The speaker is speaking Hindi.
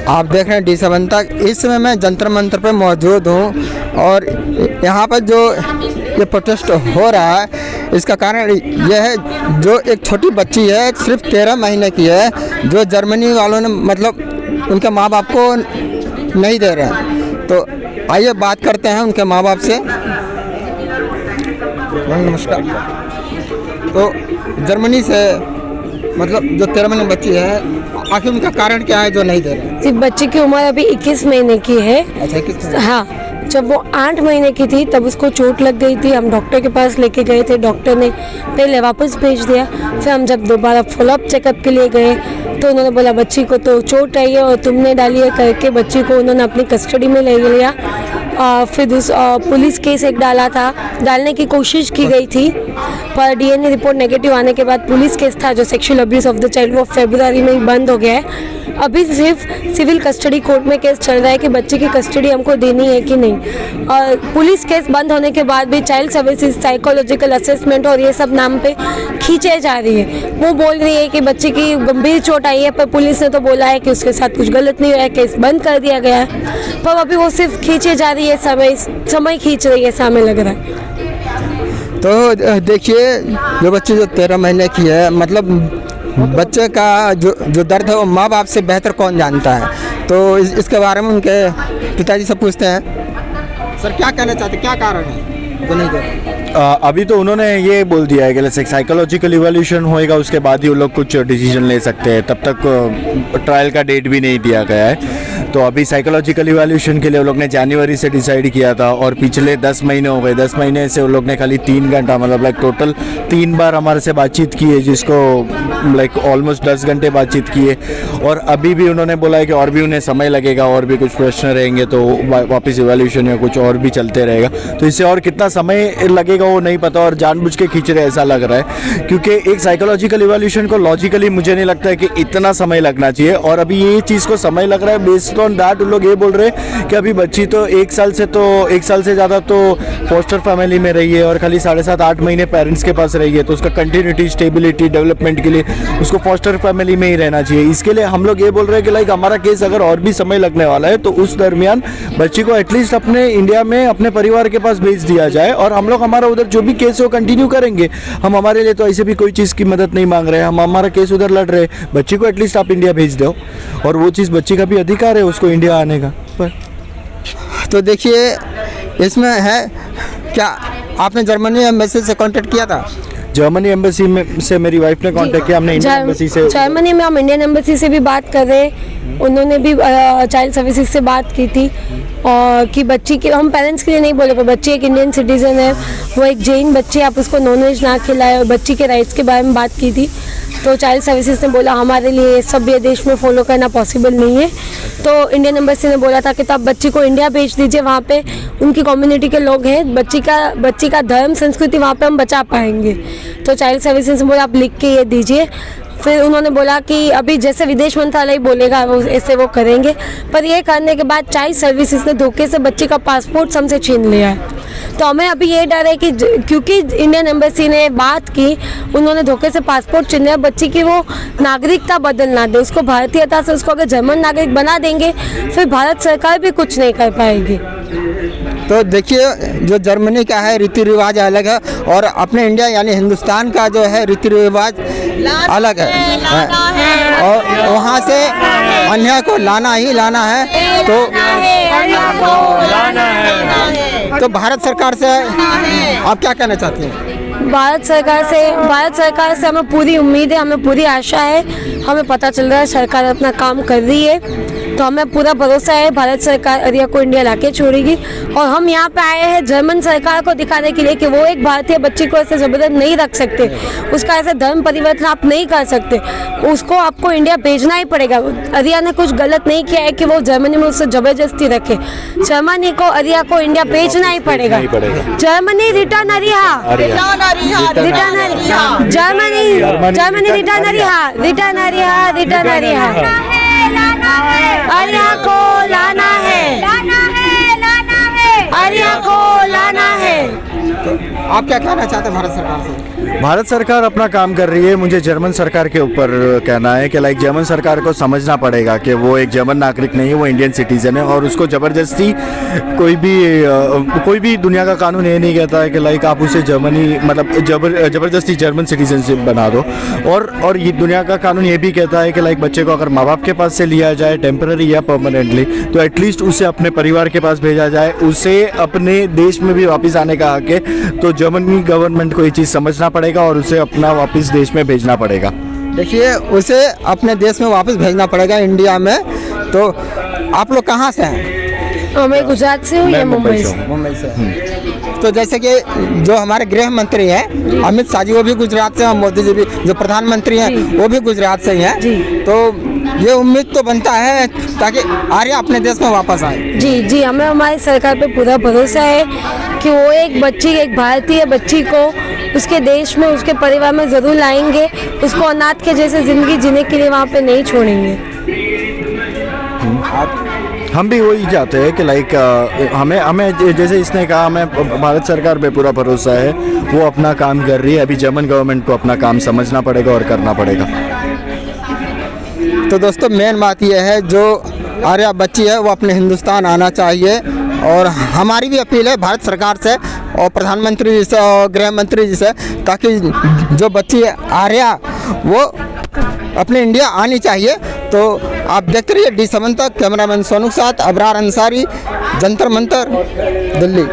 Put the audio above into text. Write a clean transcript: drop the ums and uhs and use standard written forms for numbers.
आप देख रहे हैं D7 तक। इस समय मैं जंतर मंतर पर मौजूद हूँ और यहाँ पर जो ये प्रोटेस्ट हो रहा है इसका कारण यह है, जो एक छोटी बच्ची है सिर्फ 13 महीने की है, जो जर्मनी वालों ने मतलब उनके माँ बाप को नहीं दे रहे हैं। तो आइए बात करते हैं उनके माँ बाप से। नमस्कार। तो जर्मनी से मतलब जो 13 महीने बच्ची है, आखिर उनका कारण क्या है जो नहीं दे रहे हैं? इस बच्ची की उम्र अभी 21 महीने की है। अच्छा, 21 महीने। हाँ, जब वो 8 महीने की थी तब उसको चोट लग गई थी। हम डॉक्टर के पास लेके गए थे, डॉक्टर ने पहले वापस भेज दिया। फिर हम जब दोबारा फॉलोअप चेकअप के लिए गए तो उन्होंने बोला बच्ची को तो चोट आई है और तुमने डाली है करके बच्ची को उन्होंने अपनी कस्टडी में ले लिया। फिर पुलिस केस एक डालने की कोशिश की गई थी, पर DNA रिपोर्ट नेगेटिव आने के बाद पुलिस केस था जो sexual abuse of the child, वो फरवरी में ही बंद हो गया है। अभी सिर्फ सिविल कस्टडी कोर्ट में केस चल रहा है कि बच्चे की कस्टडी हमको देनी है कि नहीं। और पुलिस केस बंद होने के बाद भी चाइल्ड सर्विसेज साइकोलॉजिकल असेसमेंट और ये सब नाम पे खींचे जा रही है। वो बोल रही है कि बच्चे की गंभीर चोट आई है, पर पुलिस ने तो बोला है कि उसके साथ कुछ गलत नहीं हुआ है, केस बंद कर दिया गया है। पर अभी वो सिर्फ खींचे जा रही है, समय खींच रही है, समय लग रहा है। तो देखिए, जो बच्ची जो 13 महीने की है, मतलब बच्चे का जो दर्द है वो माँ बाप से बेहतर कौन जानता है। तो इसके बारे में उनके पिताजी से पूछते हैं। सर, क्या कहना चाहते, क्या कारण है जो नहीं दे रहे? अभी तो उन्होंने ये बोल दिया है कि साइकोलॉजिकल इवोल्यूशन होएगा, उसके बाद ही वो लोग कुछ डिसीजन ले सकते हैं। तब तक ट्रायल का डेट भी नहीं दिया गया है। तो अभी साइकोलॉजिकल इवोल्यूशन के लिए वो लोग ने जनवरी से डिसाइड किया था और पिछले 10 महीने हो गए। 10 महीने से वो लोग ने खाली 3 घंटा मतलब लाइक टोटल 3 बार हमारे से बातचीत की है, जिसको लाइक ऑलमोस्ट 10 घंटे बातचीत की है। और अभी भी उन्होंने बोला है कि और भी उन्हें समय लगेगा, और भी कुछ प्रश्न रहेंगे तो वापस इवोल्यूशन या कुछ और भी चलते रहेगा। तो इससे और कितना समय लगेगा वो नहीं पता, और जानबूझ के खींच रहे ऐसा लग रहा है, क्योंकि एक साइकोलॉजिकल इवोल्यूशन को लॉजिकली मुझे नहीं लगता है कि इतना समय लगना चाहिए। और अभी ये चीज़ को समय लग रहा है बेस्ड ऑन दैट। उन लोग ये बोल रहे हैं कि अभी बच्ची तो 1 साल से ज़्यादा तो फॉस्टर फैमिली में रही है और खाली 7.5-8 महीने पेरेंट्स के पास रही है। तो उसका कंटिन्यूटी, स्टेबिलिटी, डेवलपमेंट के लिए उसको फॉस्टर फैमिली में ही रहना चाहिए। इसके लिए हम लोग ये बोल रहे हैं कि लाइक हमारा केस अगर और भी समय लगने वाला है तो उस दरमियान बच्ची को एटलीस्ट अपने इंडिया में अपने परिवार के पास भेज दिया जाए, और हम लोग हमारा उधर जो भी केस है वो कंटिन्यू करेंगे। हम हमारे लिए तो ऐसे भी कोई चीज़ की मदद नहीं मांग रहे हैं, हम हमारा केस उधर लड़ रहे हैं। बच्ची को एटलीस्ट आप इंडिया भेज दो, और वो चीज़ बच्ची का भी अधिकार है उसको इंडिया आने का। पर तो देखिए, इसमें है क्या, आपने जर्मनी एम्बेसी से कांटेक्ट किया था? जर्मनी एम्बेसी में से मेरी वाइफ ने कांटेक्ट किया, हमने इंडियन एम्बेसी से। जर्मनी में हम इंडियन एम्बेसी से भी बात कर रहे हैं, उन्होंने भी चाइल्ड सर्विसेज से बात की थी। और कि बच्ची के, हम पेरेंट्स के लिए नहीं बोले, पर बच्ची एक इंडियन सिटीजन है, वो एक जैन बच्ची, आप उसको नॉनवेज ना खिलाए, और बच्ची के राइट्स के बारे में बात की थी। तो चाइल्ड सर्विसेज ने बोला हमारे लिए सब ये देश में फॉलो करना पॉसिबल नहीं है। तो इंडियन एम्बेसी ने बोला था कि तब बच्ची को इंडिया भेज दीजिए, वहाँ पे उनकी कम्युनिटी के लोग हैं, बच्ची का धर्म संस्कृति वहाँ पे हम बचा पाएंगे। तो चाइल्ड सर्विसेज ने बोला आप लिख के ये दीजिए। फिर उन्होंने बोला कि अभी जैसे विदेश मंत्रालय बोलेगा वो ऐसे वो करेंगे। पर ये करने के बाद चाइल्ड सर्विसेज ने धोखे से बच्ची का पासपोर्ट हमसे छीन लिया है। तो हमें अभी ये डर है कि क्योंकि इंडियन एम्बेसी ने बात की, उन्होंने धोखे से पासपोर्ट छीन लिया, बच्ची की वो नागरिकता बदलना दे, उसको भारतीयता से उसको अगर जर्मन नागरिक बना देंगे फिर भारत सरकार भी कुछ नहीं कर पाएगी। तो देखिए, जो जर्मनी का है रीति रिवाज अलग है, और अपने इंडिया यानी हिंदुस्तान का जो है रीति रिवाज अलग है, और वहाँ से अन्याय को लाना ही लाना है। तो भारत सरकार से आप क्या कहना चाहते हैं? भारत सरकार से हमें पूरी उम्मीद है, हमें पूरी आशा है। हमें पता चल रहा है सरकार अपना काम कर रही है, तो हमें पूरा भरोसा है भारत सरकार अरिया को इंडिया लाके छोड़ेगी। और हम यहाँ पे आए हैं जर्मन सरकार को दिखाने के लिए कि वो एक भारतीय बच्ची को ऐसे जबरदस्त नहीं रख सकते, उसका ऐसे धर्म परिवर्तन आप नहीं कर सकते, उसको आपको इंडिया भेजना ही पड़ेगा। अरिया ने कुछ गलत नहीं किया है कि वो जर्मनी में उससे जबरदस्ती रखे। जर्मनी को अरिया को इंडिया भेजना ही पड़ेगा। जर्मनी रिटर्न अरिया, जर्मनी रिटर्न अरिया, अरिया को लाना है, अरिया को लाना है। आप क्या कहना चाहते हैं भारत सरकार से? भारत सरकार अपना काम कर रही है। मुझे जर्मन सरकार के ऊपर कहना है कि लाइक जर्मन सरकार को समझना पड़ेगा कि वो एक जर्मन नागरिक नहीं है, वो इंडियन सिटीज़न है, और उसको ज़बरदस्ती कोई भी दुनिया का कानून ये नहीं कहता है कि लाइक आप उसे जर्मनी मतलब ज़बरदस्ती जर्मन सिटीजनशिप बना दो। और ये दुनिया का कानून ये भी कहता है कि लाइक बच्चे को अगर माँ बाप के पास से लिया जाए टेम्पररी या परमानेंटली, तो एटलीस्ट उसे अपने परिवार के पास भेजा जाए, उसे अपने देश में भी वापस आने का हक है। तो जर्मनी गवर्नमेंट को ये चीज़ समझना पड़ेगा और उसे अपना वापस देश में भेजना पड़ेगा। देखिए, उसे अपने देश में वापस भेजना पड़ेगा, इंडिया में। तो आप लोग कहाँ से हैं? मैं गुजरात से हूँ या मुंबई से? मुंबई से। तो जैसे कि जो हमारे गृह मंत्री हैं अमित शाह जी, वो भी गुजरात से हैं, और मोदी जी भी जो प्रधानमंत्री हैं वो भी गुजरात से ही हैं। तो ये उम्मीद तो बनता है ताकि आर्या अपने देश में वापस आए। जी, हमें हमारी सरकार पे पूरा भरोसा है कि वो एक भारतीय बच्ची को उसके देश में, उसके परिवार में ज़रूर लाएंगे, उसको अनाथ के जैसे ज़िंदगी जीने के लिए वहाँ पे नहीं छोड़ेंगे। हम भी वही चाहते हैं कि लाइक हमें जैसे इसने कहा, हमें भारत सरकार पे पूरा भरोसा है, वो अपना काम कर रही है। अभी जर्मन गवर्नमेंट को अपना काम समझना पड़ेगा और करना पड़ेगा। तो दोस्तों, मेन बात यह है, जो आर्या बच्ची है वो अपने हिंदुस्तान आना चाहिए, और हमारी भी अपील है भारत सरकार से और प्रधानमंत्री जी से और गृह मंत्री जी से, ताकि जो बच्ची है आर्या वो अपने इंडिया आनी चाहिए। तो आप देखते रहिए D7 तक। कैमरामैन सोनू के साथ अबरार अंसारी, जंतर मंतर, दिल्ली।